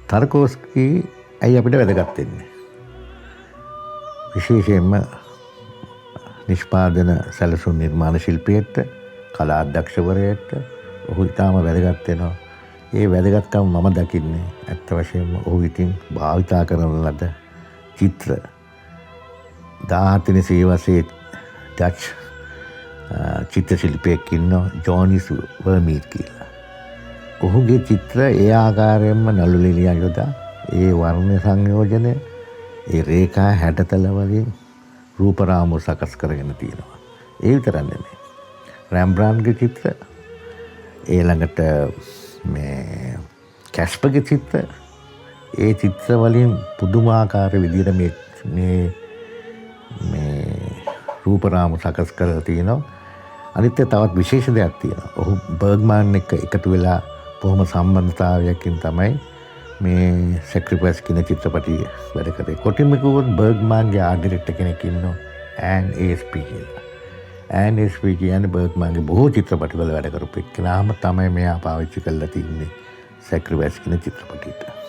තර්කෝස්කී ඇයි අපිට වැදගත් වෙන්නේ? විශේෂයෙන්ම නිෂ්පාදන සැලසුම් නිර්මාණ ශිල්පියෙක්ට, කලා අධ්‍යක්ෂවරයෙක්ට ඔහු ඉතාම වැදගත් වෙනවා. ඒ වැදගත්කම මම දකින්නේ ඇත්ත වශයෙන්ම ඔහු ඉතින් භාවිතා කරන ලද චිත්‍ර 17 වෙනි සියවසේ ඩච් චිත්‍ර ශිල්පියෙක් ඉන්නවා ජෝනිස් වර්මීර් කියලා. ඔහුගේ චිත්‍ර ඒ ආකාරයෙන්ම නළු නිළියන් යොදා ඒ වර්ණ සංයෝජනය ඒ රේඛා හැඩතල වලින් රූප රාමු සකස් කරගෙන තියෙනවා. ඒ විතරක් නෙමෙයි. රැම්බ්‍රාන්ඩ්ගේ චිත්‍ර ඊළඟට මේ කැස්පර්ගේ චිත්‍ර ඒ චිත්‍ර වලින් පුදුමාකාර විදිහට මේ රූප රාමු සකස් කරලා තියෙනවා. අනිත් තවත් විශේෂ දෙයක් තියෙනවා. ඔහු බර්ග්මාන් එක්ක එකතු වෙලා බොහොම සම්බන්ධතාවයකින් තමයි මේ සැක්‍රිෆයිස් කියන චිත්‍රපටිය වැඩ කරේ. කොටින්ම කිව්වොත් බර්ග්මාන්ගේ ආර්ට් ඩිරෙක්ටර් කෙනෙක් ඉන්නවා ඇන් ඒස්පී කියලා. ඇන් ඒස්පී කියන්නේ බර්ග්මාන්ගේ බොහෝ චිත්‍රපටිවල වැඩ කරපු එක්කෙනාම තමයි මෙයා පාවිච්චි කරලා තින්නේ සැක්‍රිෆයිස් කියන චිත්‍රපටියට.